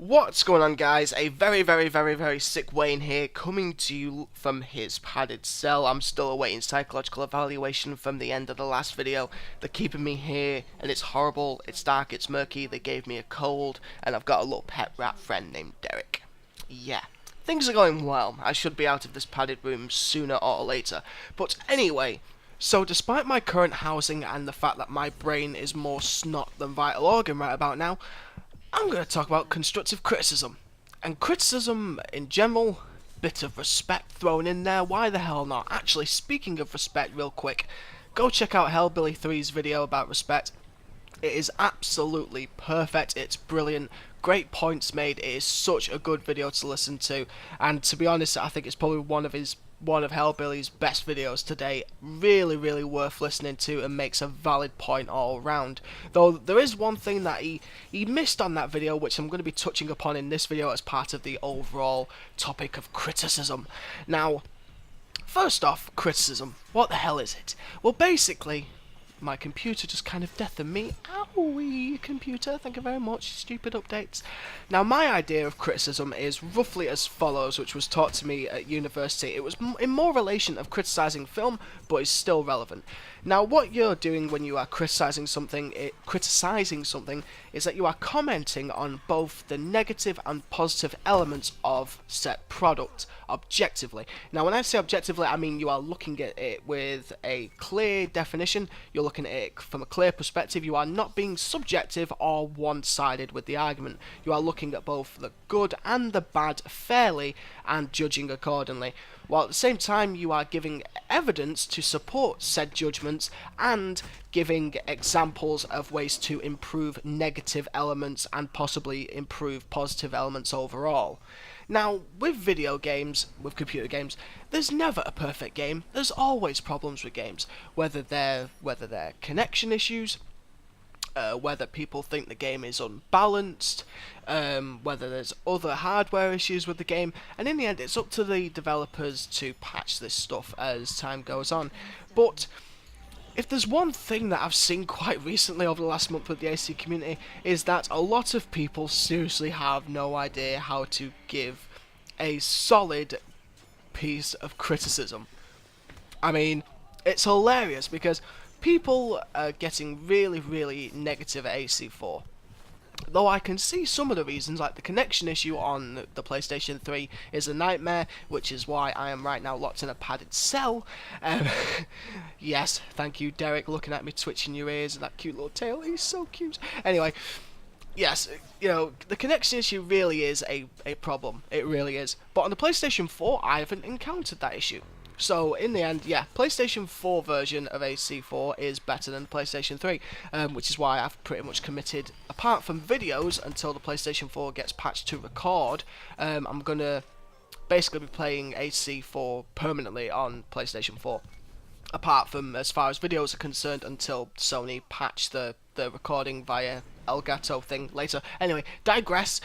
What's going on, guys? A very sick Wayne here, coming to you from his padded cell. I'm still awaiting psychological evaluation from the end of the last video. They're keeping me here, and it's horrible, it's dark, it's murky, they gave me a cold, and I've got a little pet rat friend named Derek. Yeah, things are going well. I should be out of this padded room sooner or later. But anyway, so despite my current housing and the fact that my brain is more snot than vital organ right about now, I'm going to talk about constructive criticism. And criticism in general, bit of respect thrown in there, why the hell not? Actually, speaking of respect real quick, go check out Hellbilly 3's video about respect. It is absolutely perfect, it's brilliant, great points made, it is such a good video to listen to, and to be honest, I think it's probably one of Hellbilly's best videos today. Really worth listening to and makes a valid point all around. Though there is one thing that he missed on that video, which I'm going to be touching upon in this video as part of the overall topic of criticism. Now, first off, criticism. What the hell is it? Well, basically, my computer just kind of deafened me. Owie, computer, thank you very much, stupid updates. Now, my idea of criticism is roughly as follows, which was taught to me at university. It was in more relation of criticising film, but is still relevant. Now, what you're doing when you are criticising something is that you are commenting on both the negative and positive elements of said product objectively. Now, when I say objectively, I mean you are looking at it with a clear definition, you're looking at it from a clear perspective, you are not being subjective or one-sided with the argument. You are looking at both the good and the bad fairly and judging accordingly, while at the same time you are giving evidence to support said judgments and giving examples of ways to improve negative elements and possibly improve positive elements overall. Now, with video games, with computer games, there's never a perfect game. There's always problems with games, whether they're connection issues, whether people think the game is unbalanced, whether there's other hardware issues with the game, and in the end it's up to the developers to patch this stuff as time goes on. But if there's one thing that I've seen quite recently over the last month with the AC community, is that a lot of people seriously have no idea how to give a solid piece of criticism. I mean, it's hilarious because people are getting really negative at AC4. Though I can see some of the reasons, like the connection issue on the PlayStation 3 is a nightmare, which is why I am right now locked in a padded cell. Yes, thank you, Derek, looking at me, twitching your ears, and that cute little tail, he's so cute. Anyway, yes, you know, the connection issue really is a problem, it really is. But on the PlayStation 4, I haven't encountered that issue. So, in the end, yeah, PlayStation 4 version of AC4 is better than the PlayStation 3, which is why I've pretty much committed, apart from videos, until the PlayStation 4 gets patched to record, I'm going to basically be playing AC4 permanently on PlayStation 4, apart from as far as videos are concerned until Sony patch the recording via Elgato thing later. Anyway, digress.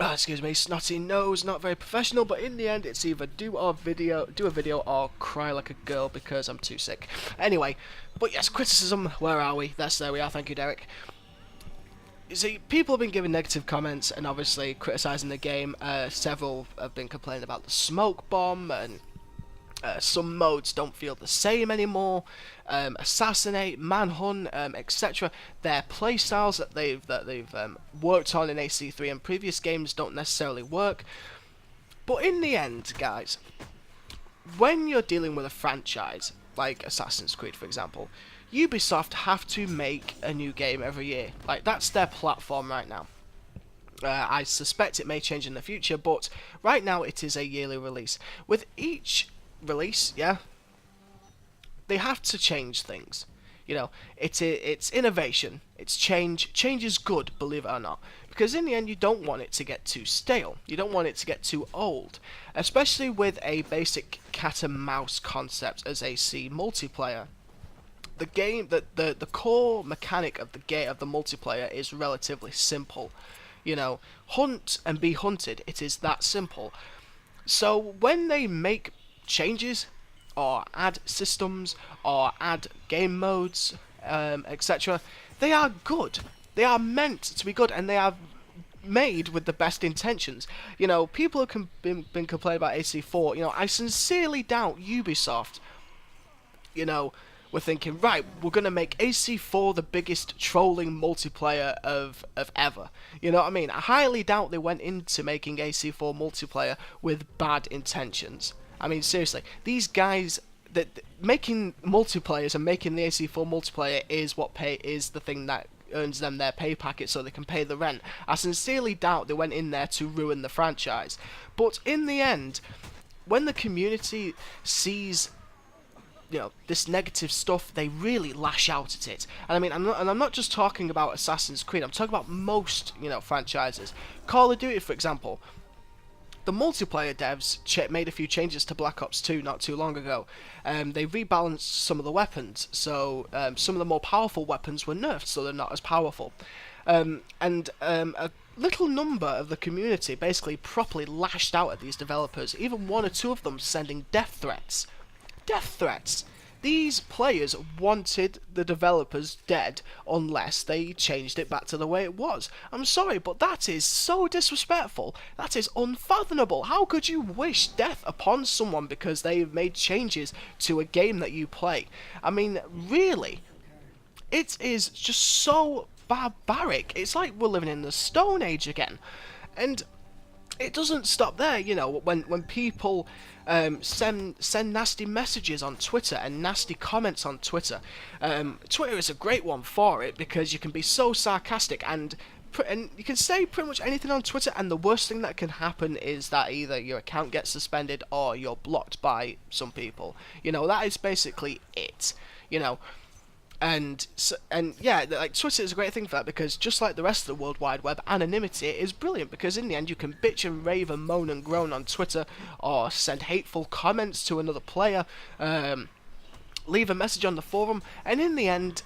Excuse me, snotty nose, not very professional, but in the end it's either do a video or cry like a girl because I'm too sick. Anyway, but yes, criticism, where are we? There we are, thank you, Derek. You see, people have been giving negative comments and obviously criticising the game. Several have been complaining about the smoke bomb, and some modes don't feel the same anymore. Assassinate, manhunt, etc. Their playstyles that they've worked on in AC3 and previous games don't necessarily work. But in the end, guys, when you're dealing with a franchise like Assassin's Creed, for example, Ubisoft have to make a new game every year. Like, that's their platform right now. I suspect it may change in the future, but right now it is a yearly release. With each release, yeah, they have to change things. You know, it's innovation, it's change. Change is good, believe it or not, because in the end you don't want it to get too stale, you don't want it to get too old, especially with a basic cat and mouse concept as AC multiplayer. The game, the core mechanic of the multiplayer is relatively simple. You know, hunt and be hunted, it is that simple. So when they make changes or add systems or add game modes, etc., they are good. They are meant to be good, and they are made with the best intentions. You know, people have been complaining about AC4. You know, I sincerely doubt Ubisoft, you know, were thinking, right, we're going to make AC4 the biggest trolling multiplayer of ever. You know what I mean? I highly doubt they went into making AC4 multiplayer with bad intentions. I mean, seriously, these guys, that making multiplayers and making the AC4 multiplayer is is the thing that earns them their pay packet so they can pay the rent. I sincerely doubt they went in there to ruin the franchise. But in the end, when the community sees, you know, this negative stuff, they really lash out at it. And I mean, I'm not just talking about Assassin's Creed. I'm talking about most, you know, franchises. Call of Duty, for example. The multiplayer devs made a few changes to Black Ops 2 not too long ago. They rebalanced some of the weapons, so some of the more powerful weapons were nerfed, so they're not as powerful. A little number of the community basically properly lashed out at these developers, even one or two of them sending death threats. Death threats! These players wanted the developers dead unless they changed it back to the way it was. I'm sorry, but that is so disrespectful. That is unfathomable. How could you wish death upon someone because they've made changes to a game that you play? I mean, really? It is just so barbaric. It's like we're living in the Stone Age again. And it doesn't stop there, you know, when people send nasty messages on Twitter and nasty comments on Twitter. Twitter is a great one for it because you can be so sarcastic and you can say pretty much anything on Twitter, and the worst thing that can happen is that either your account gets suspended or you're blocked by some people. You know, that is basically it, you know. And yeah, like, Twitter is a great thing for that because just like the rest of the World Wide Web, anonymity is brilliant because in the end you can bitch and rave and moan and groan on Twitter or send hateful comments to another player, leave a message on the forum, and in the end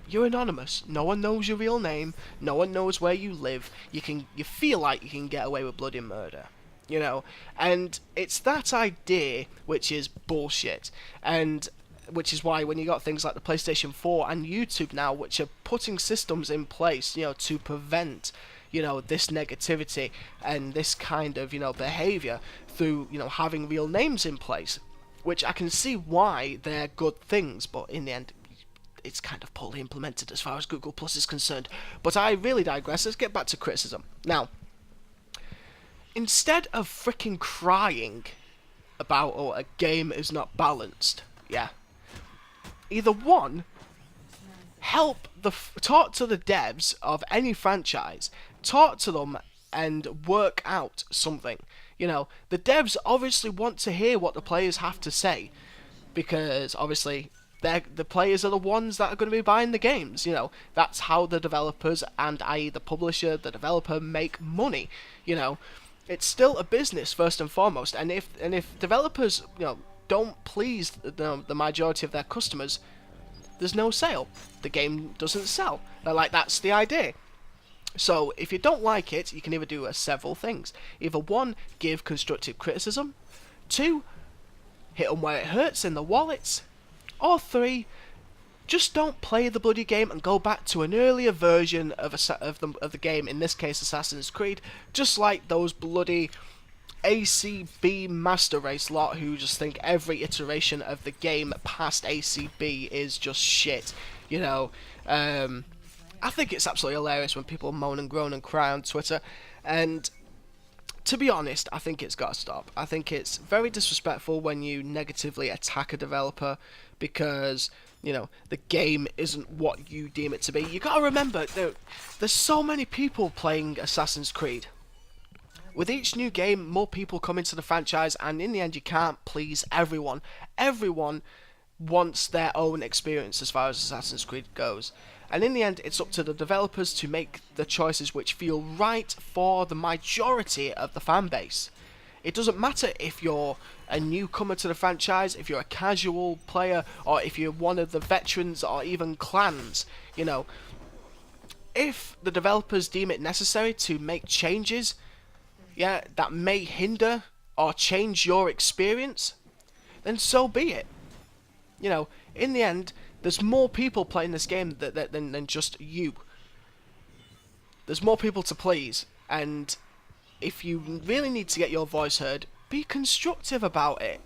you're anonymous. No one knows your real name, no one knows where you live. You feel like you can get away with bloody murder, you know. And it's that idea which is bullshit, and which is why when you got things like the PlayStation 4 and YouTube now, which are putting systems in place, you know, to prevent, you know, this negativity and this kind of, you know, behavior through, you know, having real names in place, which I can see why they're good things, but in the end, it's kind of poorly implemented as far as Google Plus is concerned. But I really digress. Let's get back to criticism. Now, instead of freaking crying about, oh, a game is not balanced, yeah, either one, talk to the devs of any franchise, talk to them and work out something. You know, the devs obviously want to hear what the players have to say, because obviously the players are the ones that are going to be buying the games. You know, that's how the developers, and i.e. the publisher, the developer, make money. You know, it's still a business first and foremost, and if developers, you know, don't please the majority of their customers, there's no sale. The game doesn't sell. Like, that's the idea. So if you don't like it, you can either do several things. Either one, give constructive criticism. Two, hit them where it hurts in the wallets. Or three, just don't play the bloody game and go back to an earlier version of the game. In this case, Assassin's Creed. Just like those bloody ACB Master Race lot who just think every iteration of the game past ACB is just shit. You know, I think it's absolutely hilarious when people moan and groan and cry on Twitter, and to be honest, I think it's got to stop. I think it's very disrespectful when you negatively attack a developer because, you know, the game isn't what you deem it to be. You got to remember, there's so many people playing Assassin's Creed. With each new game, more people come into the franchise, and in the end, you can't please everyone. Everyone wants their own experience as far as Assassin's Creed goes. And in the end, it's up to the developers to make the choices which feel right for the majority of the fan base. It doesn't matter if you're a newcomer to the franchise, if you're a casual player, or if you're one of the veterans or even clans, you know. If the developers deem it necessary to make changes, yeah, that may hinder or change your experience, then so be it. You know, in the end, there's more people playing this game than just you. There's more people to please, and if you really need to get your voice heard, be constructive about it.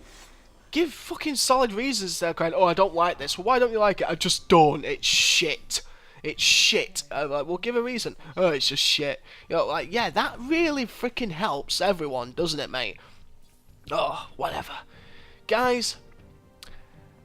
Give fucking solid reasons instead of going, oh, I don't like this. Well, why don't you like it? I just don't. It's shit. It's shit. Like, well, give a reason. Oh, it's just shit. You know, like, yeah, that really freaking helps everyone, doesn't it, mate? Oh, whatever. Guys,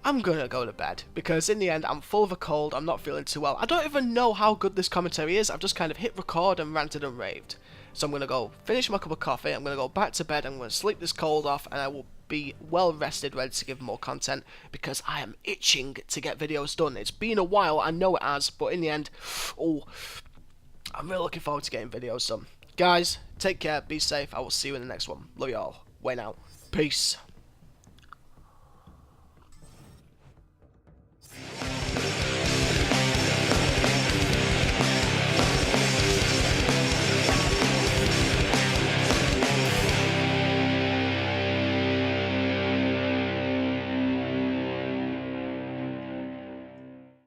I'm gonna go to bed, because in the end, I'm full of a cold, I'm not feeling too well. I don't even know how good this commentary is, I've just kind of hit record and ranted and raved. So I'm gonna go finish my cup of coffee, I'm gonna go back to bed, I'm gonna sleep this cold off, and I will be well rested, ready to give more content, because I am itching to get videos done. It's been a while, I know it has, but in the end, oh, I'm really looking forward to getting videos done. Guys, take care, be safe, I will see you in the next one. Love you all. Way now. Peace.